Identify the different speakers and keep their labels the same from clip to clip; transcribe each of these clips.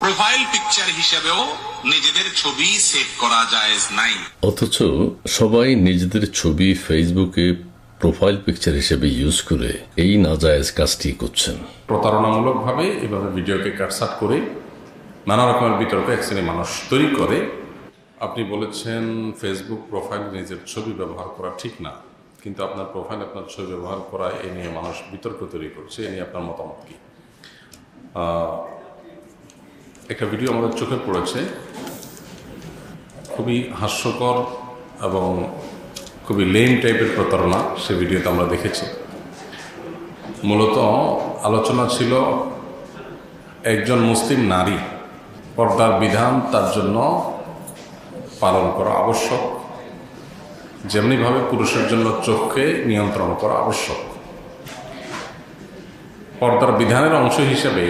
Speaker 1: Profile picture হিসেবেও নিজেদের ছবি সেভ করা জায়েজ নাই।
Speaker 2: অথচ সবাই নিজেদের ছবি ফেসবুকে প্রোফাইল পিকচার হিসেবে ইউজ করে এই নাজায়েজ কাজটি করছেন।
Speaker 3: প্রতারণামূলকভাবে এভাবে ভিডিওকে কাটছাট করে নানা রকমের বিতর্ক এক শ্রেণীর মানুষ তৈরি করে। আপনি বলেছেন ফেসবুক প্রোফাইলে নিজের ছবি ব্যবহার করা ঠিক না, কিন্তু আপনার প্রোফাইল আপনার ছবি ব্যবহার করা এ নিয়ে মানুষ বিতর্ক তৈরি করছে। এ নিয়ে আপনার মতামত কি? একটা ভিডিও আমাদের চোখে পড়েছে, খুবই হাস্যকর এবং খুবই লেম টাইপের প্রতারণা। সে ভিডিওতে আমরা দেখেছি। মূলত আলোচনা ছিল একজন মুসলিম নারী পর্দার বিধান তার জন্য পালন করা আবশ্যক, যেমনিভাবে পুরুষের জন্য চোখকে নিয়ন্ত্রণ করা আবশ্যক। পর্দার বিধানের অংশ হিসেবে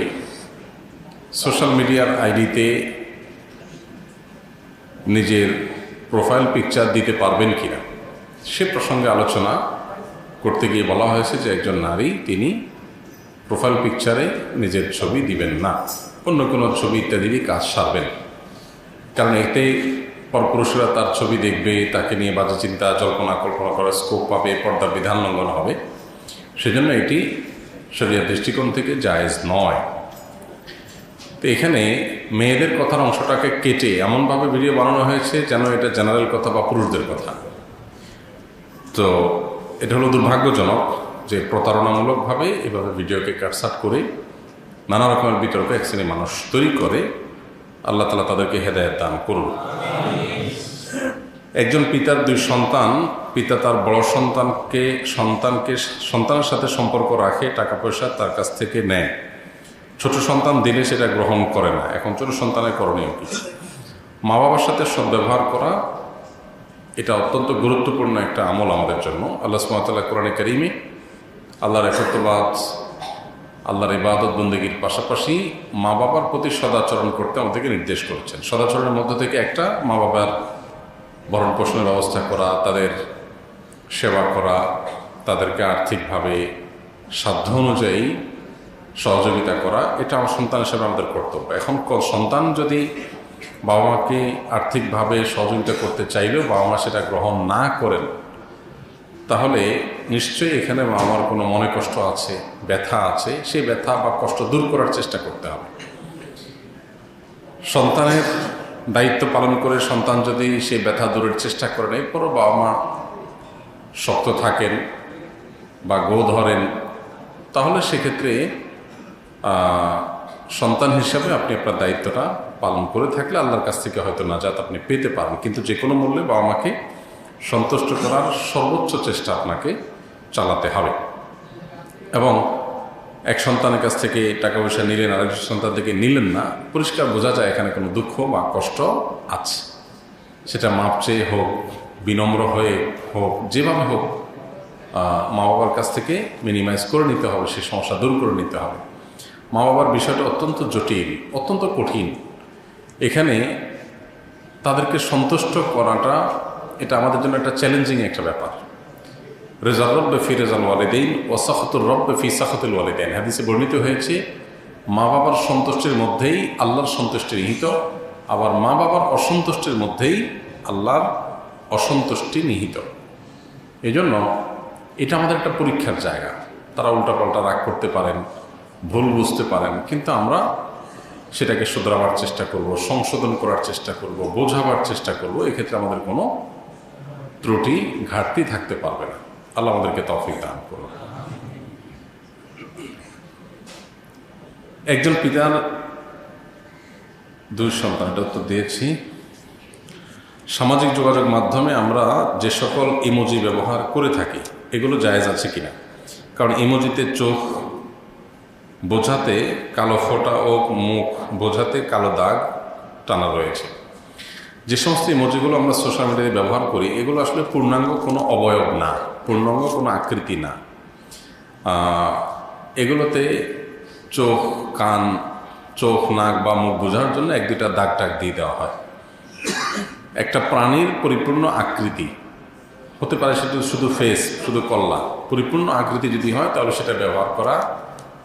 Speaker 3: সোশ্যাল মিডিয়ার আইডিতে নিজের প্রোফাইল পিকচার দিতে পারবেন কিনা সে প্রসঙ্গে আলোচনা করতে গিয়ে বলা হয়েছে যে একজন নারী তিনি প্রোফাইল পিকচারে নিজের ছবি দিবেন না, অন্য কোনো ছবি ইত্যাদি কাজ সারবেন। কারণ এতে পরপুরুষরা তার ছবি দেখবে, তাকে নিয়ে বাজে চিন্তা জল্পনা কল্পনা করার স্কোপ পাবে, পর্দার বিধান লঙ্ঘন হবে। সেজন্য এটি শরিয়ার দৃষ্টিকোণ থেকে জায়েজ নয়। তো এখানে মেয়েদের কথার অংশটাকে কেটে এমনভাবে ভিডিও বানানো হয়েছে যেন এটা জেনারেল কথা বা পুরুষদের কথা। তো এটা হলো দুর্ভাগ্যজনক যে প্রতারণামূলকভাবে এভাবে ভিডিওকে কাটছাট করে নানা রকমের বিতর্ক এক শ্রেণীর মানুষ তৈরি করে। আল্লাহ তাআলা তাদেরকে হেদায়েত দান করুন। একজন পিতার দুই সন্তান, পিতা তার বড় সন্তানের সাথে সম্পর্ক রাখে, টাকা পয়সা তার কাছ থেকে নেয়। ছোট সন্তান দিলে সেটা গ্রহণ করে না। এখন ছোট সন্তানের করণীয় কি? মা বাবার সাথে সদ্ব্যবহার করা এটা অত্যন্ত গুরুত্বপূর্ণ একটা আমল আমাদের জন্য। আল্লাহ সুবহানাহু ওয়া তাআলা কোরআনে কারীমে আল্লাহর একত্ববাদ, আল্লাহর ইবাদত বন্দেগীর পাশাপাশি মা বাবার প্রতি সদাচরণ করতে আমাদেরকে নির্দেশ করেছেন। সদাচরণের মধ্য থেকে একটা মা বাবার ভরণ পোষণের ব্যবস্থা করা, তাদের সেবা করা, তাদেরকে আর্থিকভাবে সাধ্য অনুযায়ী সহযোগিতা করা, এটা আমার সন্তান হিসেবে আমাদের কর্তব্য। এখন সন্তান যদি বাবা মাকে আর্থিকভাবে সহযোগিতা করতে চাইলেও বাবা মা সেটা গ্রহণ না করেন, তাহলে নিশ্চয়ই এখানে আমার কোনো মনে কষ্ট আছে, ব্যথা আছে। সেই ব্যথা বা কষ্ট দূর করার চেষ্টা করতে হবে। সন্তানের দায়িত্ব পালন করে সন্তান যদি সেই ব্যথা দূরের চেষ্টা করেন, এরপরও বাবা মা শক্ত থাকেন বা গো ধরেন, তাহলে সেক্ষেত্রে সন্তান হিসাবে আপনি আপনার দায়িত্বটা পালন করে থাকলে আল্লাহর কাছ থেকে হয়তো নাজাত আপনি পেতে পারেন। কিন্তু যে কোনো মূল্যে বাবা মাকে সন্তুষ্ট করার সর্বোচ্চ চেষ্টা আপনাকে চালাতে হবে। এবং এক সন্তানের কাছ থেকে টাকা পয়সা নিলেন, আরেকজন সন্তান থেকে নিলেন না, পরিষ্কার বোঝা যায় এখানে কোনো দুঃখ বা কষ্ট আছে। সেটা মাপ চেয়ে হোক, বিনম্র হয়ে হোক, যেভাবে হোক মা বাবার কাছ থেকে মিনিমাইজ করে নিতে হবে, সেই সমস্যা দূর করে নিতে হবে। মা বাবার বিষয়টা অত্যন্ত জটিল, অত্যন্ত কঠিন। এখানে তাদেরকে সন্তুষ্ট করাটা এটা আমাদের জন্য একটা চ্যালেঞ্জিং একটা ব্যাপার। রেজাল রব্বে ফি রেজাল ওয়ালিদাইন ওয়া সাখাতুর রব্বে ফি সাখাতুল ওয়ালিদাইন, হাদিসে বর্ণিত হয়েছে মা বাবার সন্তুষ্টির মধ্যেই আল্লাহর সন্তুষ্টি নিহিত, আবার মা বাবার অসন্তুষ্টির মধ্যেই আল্লাহর অসন্তুষ্টি নিহিত। এই জন্য এটা আমাদের একটা পরীক্ষার জায়গা। তারা উল্টাপাল্টা রাগ করতে পারেন, ভুল বুঝতে পারেন, কিন্তু আমরা সেটাকে শুধরাবার চেষ্টা করব, সংশোধন করার চেষ্টা করব, বোঝাবার চেষ্টা করব। এক্ষেত্রে আমাদের কোনো ত্রুটি ঘাটতি থাকতে পারবে না। আল্লাহ আমাদেরকে তৌফিক দান করুন। একজন পিতার দুই সন্তান, এটা উত্তর দিয়েছি। সামাজিক যোগাযোগ মাধ্যমে আমরা যে সকল ইমোজি ব্যবহার করে থাকি এগুলো জায়েজ আছে কিনা? কারণ ইমোজিতে চোখ বোঝাতে কালো ফোঁটা ও মুখ বোঝাতে কালো দাগ টানা রয়েছে। যে সমস্ত ইমোজিগুলো আমরা সোশ্যাল মিডিয়ায় ব্যবহার করি এগুলো আসলে পূর্ণাঙ্গ কোনো অবয়ব না, পূর্ণাঙ্গ কোনো আকৃতি না। এগুলোতে চোখ, কান, চোখ, নাক বা মুখ বোঝার জন্য এক দুইটা দাগ টাগ দিয়ে দেওয়া হয়। একটা প্রাণীর পরিপূর্ণ আকৃতি হতে পারে, সেটা শুধু ফেস, শুধু কল্লা, পরিপূর্ণ আকৃতি যদি হয় তাহলে সেটা ব্যবহার করা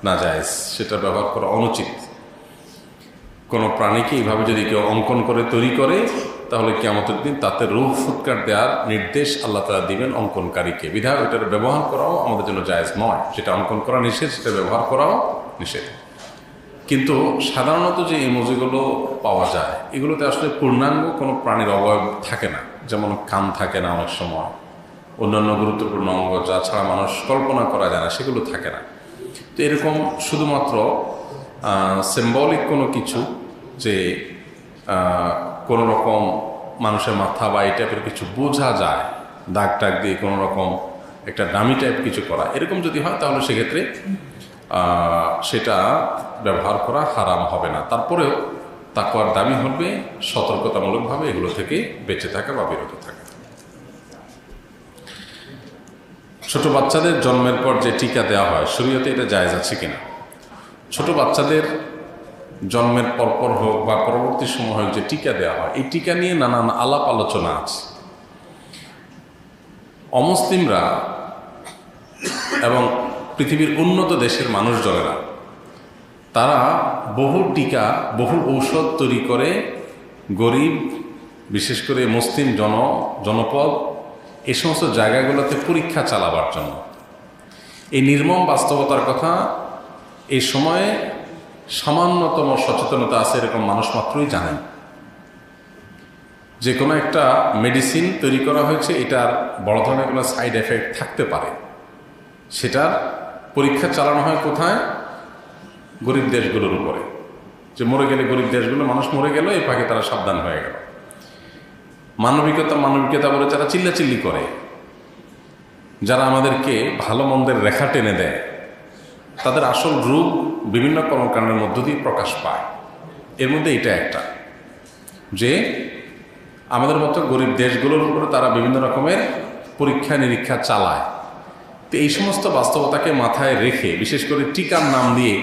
Speaker 3: নাজায়েজ, সেটা ব্যবহার করা অনুচিত। কোনো প্রাণীকে এইভাবে যদি কেউ অঙ্কন করে তৈরি করে, তাহলে কিয়ামতের দিন তাতে রূহ ফুৎকার দেওয়ার নির্দেশ আল্লাহ তাআলা দিবেন অঙ্কনকারীকে। বিধায় ওইটার ব্যবহার করাও আমাদের জন্য জায়েজ নয়। যেটা অঙ্কন করা নিষেধ, সেটা ব্যবহার করাও নিষেধ। কিন্তু সাধারণত যে ইমোজিগুলো পাওয়া যায়, এগুলোতে আসলে পূর্ণাঙ্গ কোনো প্রাণীর অবয়ব থাকে না। যেমন কান থাকে না অনেক সময়, অন্যান্য গুরুত্বপূর্ণ অঙ্গ যা ছাড়া মানুষ কল্পনা করা যায় না, সেগুলো থাকে না। তো এরকম শুধুমাত্র সিম্বলিক কোনো কিছু, যে কোনো রকম মানুষের মাথা বা এই টাইপের কিছু বোঝা যায়, দাগ টাগ দিয়ে কোনো রকম একটা ডামি টাইপ কিছু করা, এরকম যদি হয় তাহলে সেক্ষেত্রে সেটা ব্যবহার করা হারাম হবে না। তারপরেও তাকওয়ার দাবি হবে সতর্কতামূলকভাবে এগুলো থেকে বেঁচে থাকা বা বিরত থাকা। ছোট বাচ্চাদের জন্মের পর যে টিকা দেওয়া হয়, শরীয়তে এটা জায়েজ আছে কিনা? ছোট বাচ্চাদের জন্মের পরপর হোক বা পরবর্তী সময় হোক যে টিকা দেওয়া হয়, এই টিকা নিয়ে নানান আলাপ আলোচনা আছে। অমুসলিমরা এবং পৃথিবীর উন্নত দেশের মানুষজনেরা তারা বহু টিকা, বহু ঔষধ তৈরি করে গরিব, বিশেষ করে মুসলিম জনপদ এই সমস্ত জায়গাগুলোতে পরীক্ষা চালাবার জন্য। এই নির্মম বাস্তবতার কথা এই সময়ে সামান্যতম সচেতনতা আছে এরকম মানুষ মাত্রই জানেন। যে কোনো একটা মেডিসিন তৈরি করা হয়েছে, এটার বড় ধরনের কোনো সাইড এফেক্ট থাকতে পারে, সেটার পরীক্ষা চালানো হয় কোথায়? গরিব দেশগুলোর উপরে। যে মরে গেলে গরিব দেশগুলো, মানুষ মরে গেল, এই পাকে তারা সাবধান হয়ে গেল। মানবিকতা বলে যারা চিল্লাচিল্লি করে, যারা আমাদেরকে ভালো মন্দের রেখা টেনে দেয়, তাদের আসল রূপ বিভিন্ন কর্মকাণ্ডের মধ্য দিয়ে প্রকাশ পায়। এর মধ্যে এটা একটা, যে আমাদের মতো গরিব দেশগুলোর উপরে তারা বিভিন্ন রকমের পরীক্ষা নিরীক্ষা চালায়। তো এই সমস্ত বাস্তবতাকে মাথায় রেখে, বিশেষ করে টিকার নাম দিয়ে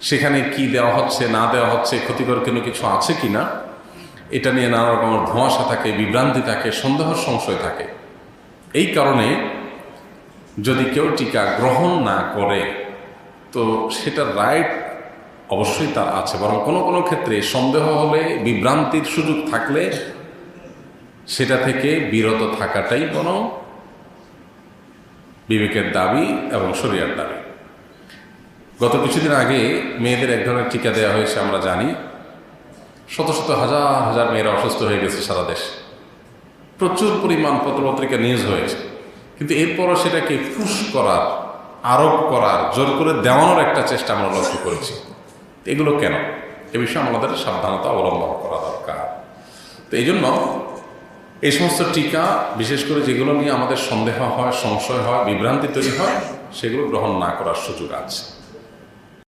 Speaker 3: সেখানে কি দেওয়া হচ্ছে না দেওয়া হচ্ছে, ক্ষতিকর কোনো কিছু আছে কি না, এটা নিয়ে নানা রকমের ধোঁয়াশা থাকে, বিভ্রান্তি থাকে, সন্দেহ সংশয় থাকে। এই কারণে যদি কেউ টিকা গ্রহণ না করে, তো সেটার রাইট অবশ্যই তার আছে। বরং কোনো কোনো ক্ষেত্রে সন্দেহ হলে, বিভ্রান্তির সুযোগ থাকলে সেটা থেকে বিরত থাকাটাই বরং বিবেকের দাবি এবং শরীয়তের দাবি। গত কিছুদিন আগে মেয়েদের এক ধরনের টিকা দেওয়া হয়েছে, আমরা জানি। শত শত হাজার হাজার মেয়েরা অসুস্থ হয়ে গেছে সারা দেশে, প্রচুর পরিমাণ পত্রপত্রিকা নিউজ হয়েছে। কিন্তু এরপরও সেটাকে পুশ করার, আরোপ করার, জোর করে দেওয়ানোর একটা চেষ্টা আমরা লক্ষ্য করেছি। এগুলো কেন? এ বিষয়ে আমাদের সাবধানতা অবলম্বন করা দরকার। তো এই জন্য এই সমস্ত টিকা, বিশেষ করে যেগুলো নিয়ে আমাদের সন্দেহ হয়, সংশয় হয়, বিভ্রান্তি তৈরি হয়, সেগুলো গ্রহণ না করার সুযোগ আছে।